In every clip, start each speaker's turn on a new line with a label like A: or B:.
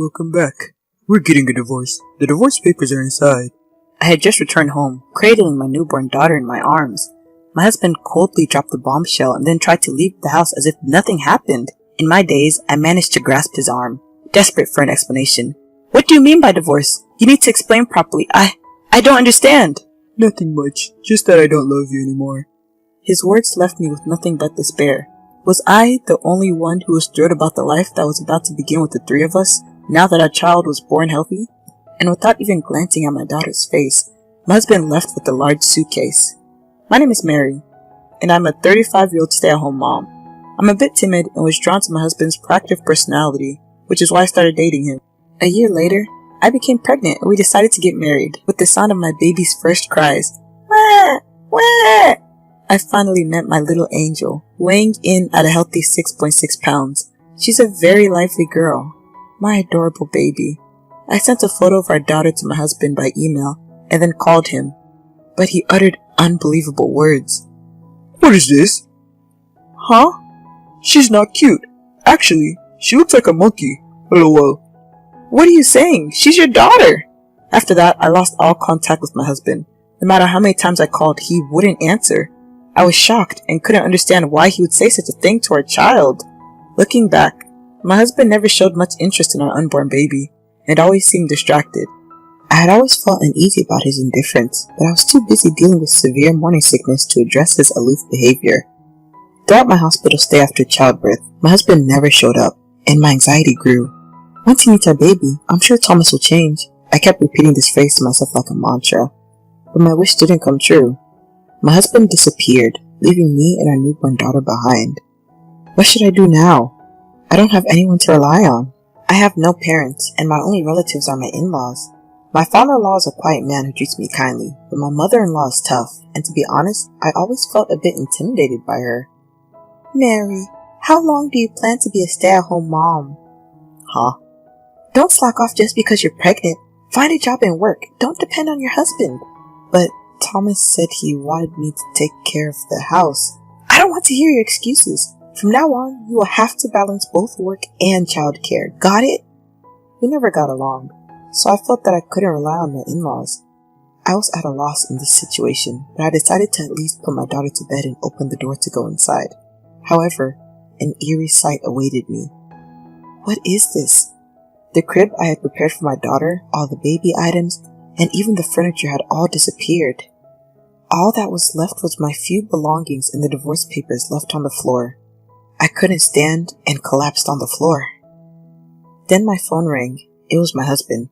A: Welcome back. We're getting a divorce. The divorce papers are inside.
B: I had just returned home, cradling my newborn daughter in my arms. My husband coldly dropped the bombshell and then tried to leave the house as if nothing happened. In my daze, I managed to grasp his arm, desperate for an explanation. What do you mean by divorce? You need to explain properly. I don't understand.
A: Nothing much, just that I don't love you anymore.
B: His words left me with nothing but despair. Was I the only one who was thrilled about the life that was about to begin with the three of us, now that our child was born healthy? And without even glancing at my daughter's face, my husband left with a large suitcase. My name is Mary, and I'm a 35-year-old stay-at-home mom. I'm a bit timid and was drawn to my husband's proactive personality, which is why I started dating him. A year later, I became pregnant and we decided to get married, with the sound of my baby's first cries. Wah! Wah! I finally met my little angel, weighing in at a healthy 6.6 pounds. She's a very lively girl. My adorable baby. I sent a photo of our daughter to my husband by email and then called him, but he uttered unbelievable words.
A: What is this?
B: Huh?
A: She's not cute. Actually, she looks like a monkey. LOL.
B: What are you saying? She's your daughter! After that, I lost all contact with my husband. No matter how many times I called, he wouldn't answer. I was shocked and couldn't understand why he would say such a thing to our child. Looking back, my husband never showed much interest in our unborn baby, and always seemed distracted. I had always felt uneasy about his indifference, but I was too busy dealing with severe morning sickness to address his aloof behavior. Throughout my hospital stay after childbirth, my husband never showed up, and my anxiety grew. Once he meets our baby, I'm sure Thomas will change. I kept repeating this phrase to myself like a mantra, but my wish didn't come true. My husband disappeared, leaving me and our newborn daughter behind. What should I do now? I don't have anyone to rely on. I have no parents, and my only relatives are my in-laws. My father-in-law is a quiet man who treats me kindly, but my mother-in-law is tough, and to be honest, I always felt a bit intimidated by her. Mary, how long do you plan to be a stay-at-home mom? Huh? Don't slack off just because you're pregnant. Find a job and work. Don't depend on your husband. But Thomas said he wanted me to take care of the house. I don't want to hear your excuses. From now on, you will have to balance both work and childcare. Got it? We never got along, so I felt that I couldn't rely on my in-laws. I was at a loss in this situation, but I decided to at least put my daughter to bed and open the door to go inside. However, an eerie sight awaited me. What is this? The crib I had prepared for my daughter, all the baby items, and even the furniture had all disappeared. All that was left was my few belongings and the divorce papers left on the floor. I couldn't stand and collapsed on the floor. Then my phone rang. It was my husband.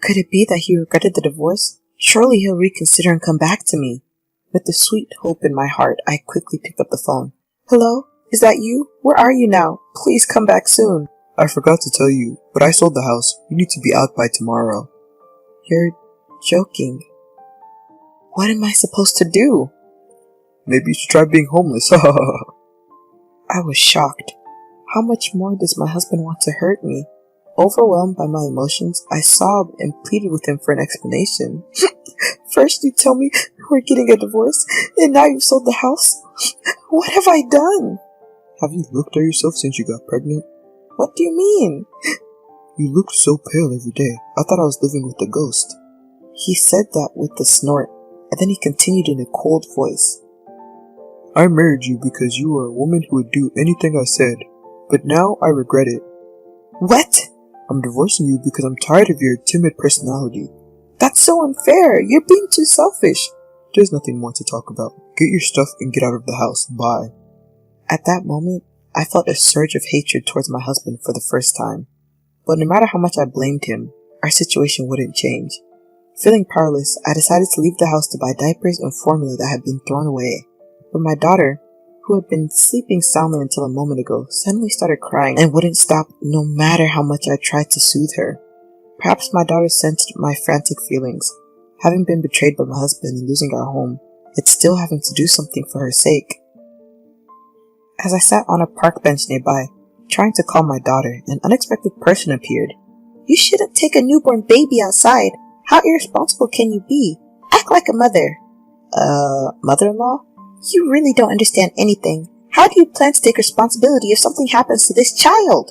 B: Could it be that he regretted the divorce? Surely he'll reconsider and come back to me. With the sweet hope in my heart, I quickly picked up the phone. Hello? Is that you? Where are you now? Please come back soon.
A: I forgot to tell you, but I sold the house. You need to be out by tomorrow.
B: You're joking. What am I supposed to do?
A: Maybe you should try being homeless.
B: I was shocked. How much more does my husband want to hurt me? Overwhelmed by my emotions, I sobbed and pleaded with him for an explanation. First you tell me we're getting a divorce, and now you've sold the house? What have I done?
A: Have you looked at yourself since you got pregnant?
B: What do you mean?
A: You looked so pale every day. I thought I was living with a ghost.
B: He said that with a snort, and then he continued in a cold voice.
A: I married you because you were a woman who would do anything I said, but now I regret it.
B: What?
A: I'm divorcing you because I'm tired of your timid personality.
B: That's so unfair. You're being too selfish.
A: There's nothing more to talk about. Get your stuff and get out of the house. Bye.
B: At that moment, I felt a surge of hatred towards my husband for the first time. But no matter how much I blamed him, our situation wouldn't change. Feeling powerless, I decided to leave the house to buy diapers and formula that had been thrown away. But my daughter, who had been sleeping soundly until a moment ago, suddenly started crying and wouldn't stop no matter how much I tried to soothe her. Perhaps my daughter sensed my frantic feelings. Having been betrayed by my husband and losing our home, yet still having to do something for her sake. As I sat on a park bench nearby, trying to calm my daughter, an unexpected person appeared. You shouldn't take a newborn baby outside. How irresponsible can you be? Act like a mother. Mother-in-law? You really don't understand anything. How do you plan to take responsibility if something happens to this child?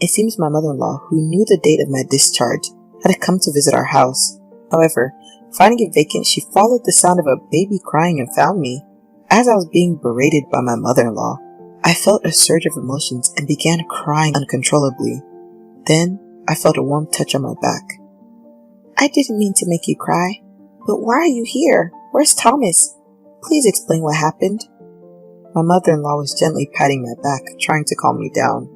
B: It seems my mother-in-law, who knew the date of my discharge, had come to visit our house. However, finding it vacant, she followed the sound of a baby crying and found me. As I was being berated by my mother-in-law, I felt a surge of emotions and began crying uncontrollably. Then, I felt a warm touch on my back. I didn't mean to make you cry, but why are you here? Where's Thomas? Please explain what happened. My mother-in-law was gently patting my back, trying to calm me down.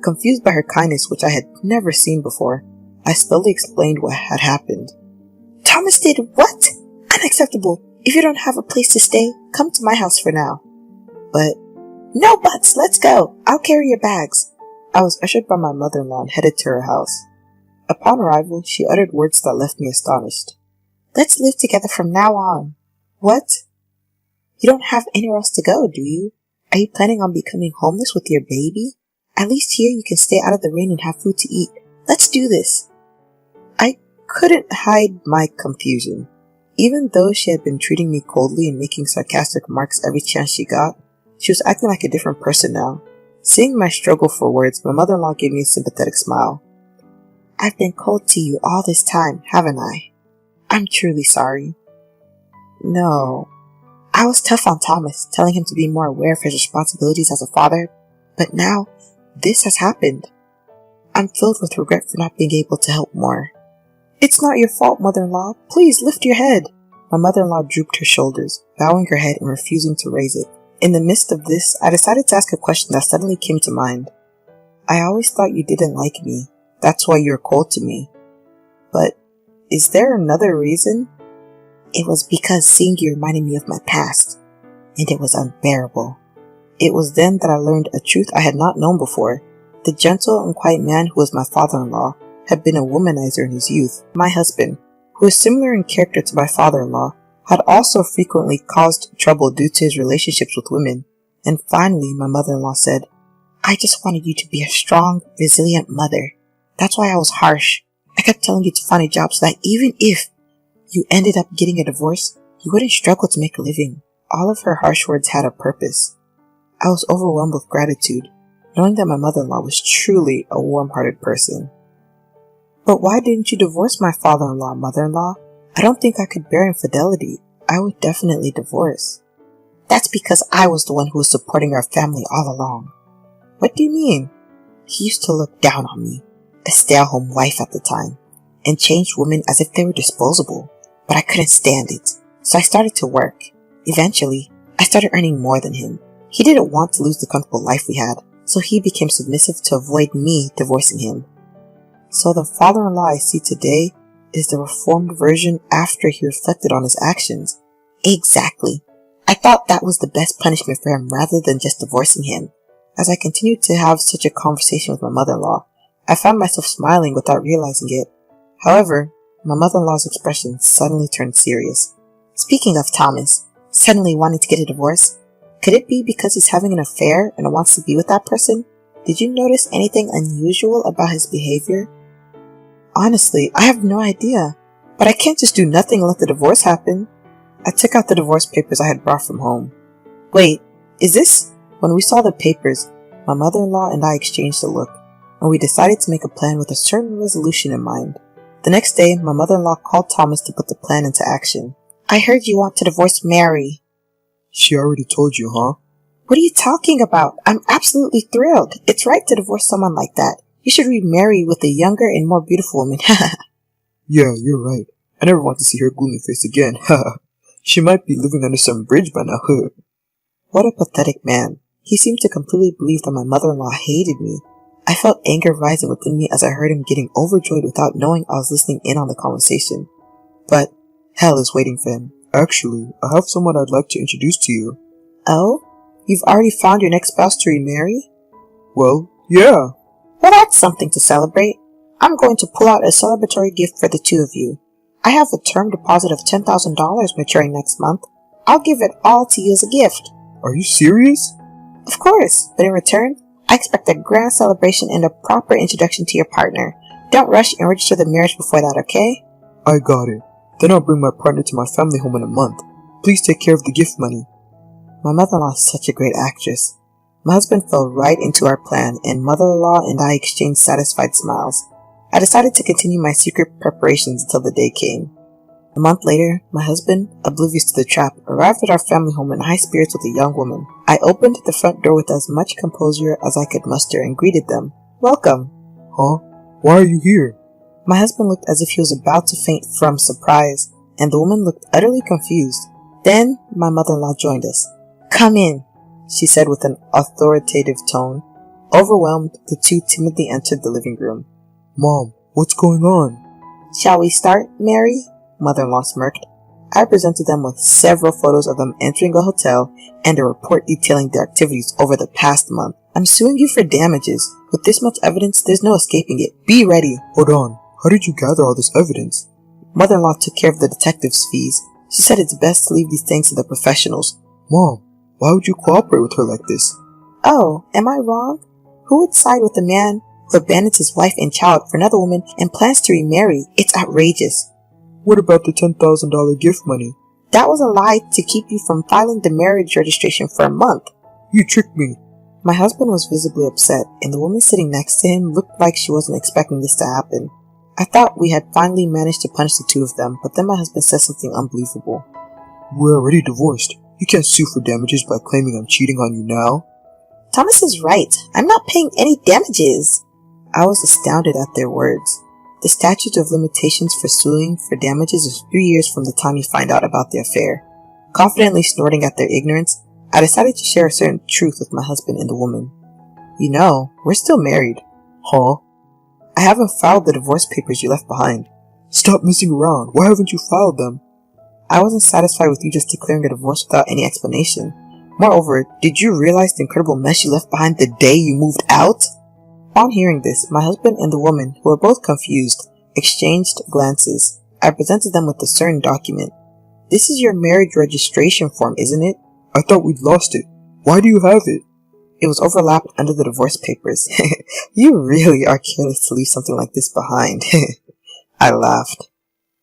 B: Confused by her kindness, which I had never seen before, I slowly explained what had happened. Thomas did what? Unacceptable. If you don't have a place to stay, come to my house for now. But, no buts, let's go. I'll carry your bags. I was ushered by my mother-in-law and headed to her house. Upon arrival, she uttered words that left me astonished. Let's live together from now on. What? You don't have anywhere else to go, do you? Are you planning on becoming homeless with your baby? At least here you can stay out of the rain and have food to eat. Let's do this. I couldn't hide my confusion. Even though she had been treating me coldly and making sarcastic remarks every chance she got, she was acting like a different person now. Seeing my struggle for words, my mother-in-law gave me a sympathetic smile. I've been cold to you all this time, haven't I? I'm truly sorry. No. I was tough on Thomas, telling him to be more aware of his responsibilities as a father, but now, this has happened. I'm filled with regret for not being able to help more. It's not your fault, mother-in-law. Please lift your head. My mother-in-law drooped her shoulders, bowing her head and refusing to raise it. In the midst of this, I decided to ask a question that suddenly came to mind. I always thought you didn't like me. That's why you're cold to me. But, is there another reason? It was because seeing you reminded me of my past, and it was unbearable. It was then that I learned a truth I had not known before. The gentle and quiet man who was my father-in-law had been a womanizer in his youth. My husband, who was similar in character to my father-in-law, had also frequently caused trouble due to his relationships with women. And finally, my mother-in-law said, I just wanted you to be a strong, resilient mother. That's why I was harsh. I kept telling you to find a job so that even if you ended up getting a divorce, you wouldn't struggle to make a living. All of her harsh words had a purpose. I was overwhelmed with gratitude, knowing that my mother-in-law was truly a warm-hearted person. But why didn't you divorce my father-in-law, mother-in-law? I don't think I could bear infidelity. I would definitely divorce. That's because I was the one who was supporting our family all along. What do you mean? He used to look down on me, a stay-at-home wife at the time, and changed women as if they were disposable. But I couldn't stand it, so I started to work. Eventually, I started earning more than him. He didn't want to lose the comfortable life we had, so he became submissive to avoid me divorcing him. So the father-in-law I see today is the reformed version after he reflected on his actions. Exactly. I thought that was the best punishment for him rather than just divorcing him. As I continued to have such a conversation with my mother-in-law, I found myself smiling without realizing it. However, my mother-in-law's expression suddenly turned serious. Speaking of Thomas, suddenly wanting to get a divorce, could it be because he's having an affair and wants to be with that person? Did you notice anything unusual about his behavior? Honestly, I have no idea, but I can't just do nothing and let the divorce happen. I took out the divorce papers I had brought from home. Wait, is this? When we saw the papers, my mother-in-law and I exchanged a look, and we decided to make a plan with a certain resolution in mind. The next day, my mother-in-law called Thomas to put the plan into action. I heard you want to divorce Mary.
A: She already told you, huh?
B: What are you talking about? I'm absolutely thrilled. It's right to divorce someone like that. You should remarry with a younger and more beautiful woman.
A: Yeah, you're right. I never want to see her gloomy face again. She might be living under some bridge by now.
B: What a pathetic man. He seemed to completely believe that my mother-in-law hated me. I felt anger rising within me as I heard him getting overjoyed without knowing I was listening in on the conversation. But hell is waiting for him.
A: Actually, I have someone I'd like to introduce to you.
B: Oh? You've already found your next spouse to remarry?
A: Well, yeah.
B: Well, that's something to celebrate. I'm going to pull out a celebratory gift for the two of you. I have a term deposit of $10,000 maturing next month. I'll give it all to you as a gift.
A: Are you serious?
B: Of course, but in return, I expect a grand celebration and a proper introduction to your partner. Don't rush and register the marriage before that, okay?
A: I got it. Then I'll bring my partner to my family home in a month. Please take care of the gift money.
B: My mother-in-law is such a great actress. My husband fell right into our plan, and mother-in-law and I exchanged satisfied smiles. I decided to continue my secret preparations until the day came. A month later, my husband, oblivious to the trap, arrived at our family home in high spirits with a young woman. I opened the front door with as much composure as I could muster and greeted them. "Welcome."
A: Huh? Why are you here?
B: My husband looked as if he was about to faint from surprise, and the woman looked utterly confused. Then my mother-in-law joined us. "Come in," she said with an authoritative tone. Overwhelmed, the two timidly entered the living room.
A: Mom, what's going on?
B: "Shall we start, Mary?" Mother-in-law smirked. I presented them with several photos of them entering a hotel and a report detailing their activities over the past month. "I'm suing you for damages. With this much evidence, there's no escaping it. Be ready."
A: Hold on. How did you gather all this evidence?
B: Mother-in-law took care of the detective's fees. She said it's best to leave these things to the professionals.
A: Mom, why would you cooperate with her like this?
B: Oh, am I wrong? Who would side with a man who abandons his wife and child for another woman and plans to remarry? It's outrageous.
A: What about the $10,000 gift money?
B: That was a lie to keep you from filing the marriage registration for a month.
A: You tricked me.
B: My husband was visibly upset, and the woman sitting next to him looked like she wasn't expecting this to happen. I thought we had finally managed to punish the two of them, but then my husband said something unbelievable.
A: We're already divorced. You can't sue for damages by claiming I'm cheating on you now.
B: Thomas is right. I'm not paying any damages. I was astounded at their words. The statute of limitations for suing for damages is 3 years from the time you find out about the affair. Confidently snorting at their ignorance, I decided to share a certain truth with my husband and the woman. You know, we're still married.
A: Huh?
B: I haven't filed the divorce papers you left behind.
A: Stop messing around. Why haven't you filed them?
B: I wasn't satisfied with you just declaring a divorce without any explanation. Moreover, did you realize the incredible mess you left behind the day you moved out? On hearing this, my husband and the woman, who were both confused, exchanged glances. I presented them with a certain document. This is your marriage registration form, isn't it?
A: I thought we'd lost it. Why do you have it?
B: It was overlapped under the divorce papers. You really are careless to leave something like this behind. I laughed.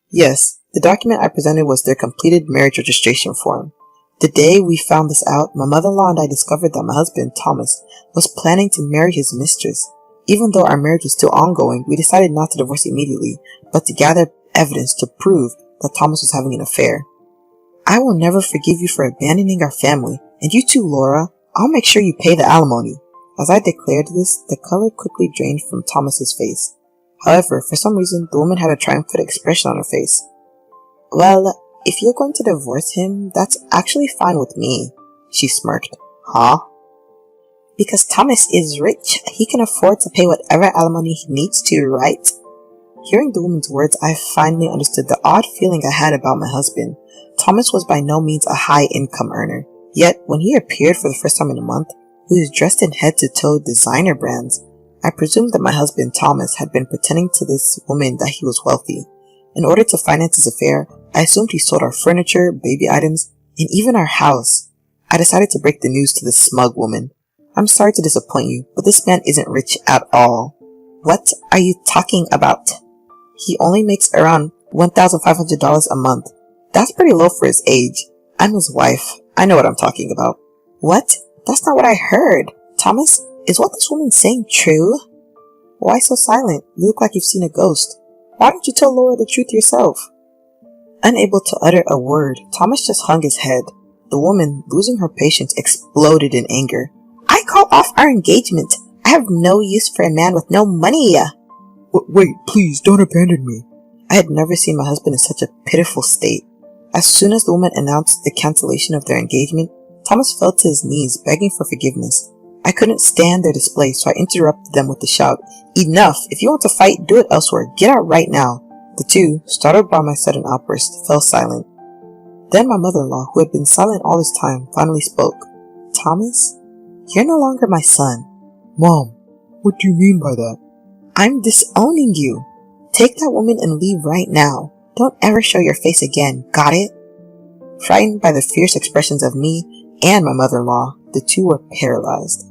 B: Yes, the document I presented was their completed marriage registration form. The day we found this out, my mother-in-law and I discovered that my husband, Thomas, was planning to marry his mistress. Even though our marriage was still ongoing, we decided not to divorce immediately, but to gather evidence to prove that Thomas was having an affair. I will never forgive you for abandoning our family, and you too, Laura. I'll make sure you pay the alimony. As I declared this, the color quickly drained from Thomas's face. However, for some reason, the woman had a triumphant expression on her face. Well, if you're going to divorce him, that's actually fine with me, she smirked. Huh? Because Thomas is rich, he can afford to pay whatever alimony he needs to, right? Hearing the woman's words, I finally understood the odd feeling I had about my husband. Thomas was by no means a high-income earner. Yet, when he appeared for the first time in a month, he was dressed in head-to-toe designer brands. I presumed that my husband, Thomas, had been pretending to this woman that he was wealthy. In order to finance his affair, I assumed he sold our furniture, baby items, and even our house. I decided to break the news to the smug woman. I'm sorry to disappoint you, but this man isn't rich at all. What are you talking about? He only makes around $1,500 a month. That's pretty low for his age. I'm his wife. I know what I'm talking about. What? That's not what I heard. Thomas, is what this woman's saying true? Why so silent? You look like you've seen a ghost. Why don't you tell Laura the truth yourself? Unable to utter a word, Thomas just hung his head. The woman, losing her patience, exploded in anger. I call off our engagement. I have no use for a man with no money.
A: Wait, please, don't abandon me.
B: I had never seen my husband in such a pitiful state. As soon as the woman announced the cancellation of their engagement, Thomas fell to his knees, begging for forgiveness. I couldn't stand their display, so I interrupted them with the shout, Enough! If you want to fight, do it elsewhere. Get out right now. The two, startled by my sudden outburst, fell silent. Then my mother-in-law, who had been silent all this time, finally spoke. Thomas, you're no longer my son.
A: Mom, what do you mean by that?
B: I'm disowning you. Take that woman and leave right now. Don't ever show your face again, got it? Frightened by the fierce expressions of me and my mother-in-law, the two were paralyzed.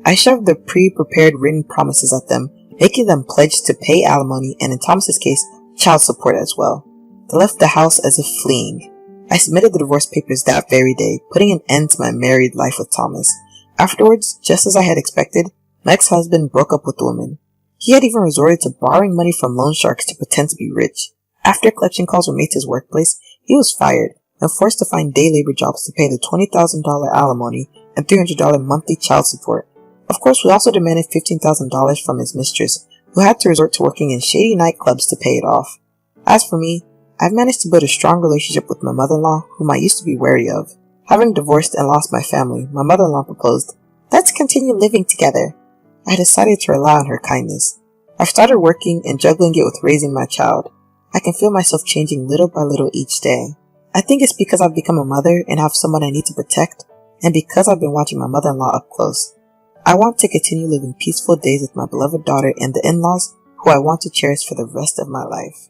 B: I shoved the pre-prepared written promises at them, making them pledge to pay alimony and, in Thomas's case, child support as well. They left the house as if fleeing. I submitted the divorce papers that very day, putting an end to my married life with Thomas. Afterwards, just as I had expected, my ex-husband broke up with the woman. He had even resorted to borrowing money from loan sharks to pretend to be rich. After collection calls were made to his workplace, he was fired and forced to find day labor jobs to pay the $20,000 alimony and $300 monthly child support. Of course, we also demanded $15,000 from his mistress, who had to resort to working in shady nightclubs to pay it off. As for me, I've managed to build a strong relationship with my mother-in-law, whom I used to be wary of. Having divorced and lost my family, my mother-in-law proposed, "Let's continue living together." I decided to rely on her kindness. I've started working and juggling it with raising my child. I can feel myself changing little by little each day. I think it's because I've become a mother and have someone I need to protect, and because I've been watching my mother-in-law up close. I want to continue living peaceful days with my beloved daughter and the in-laws who I want to cherish for the rest of my life.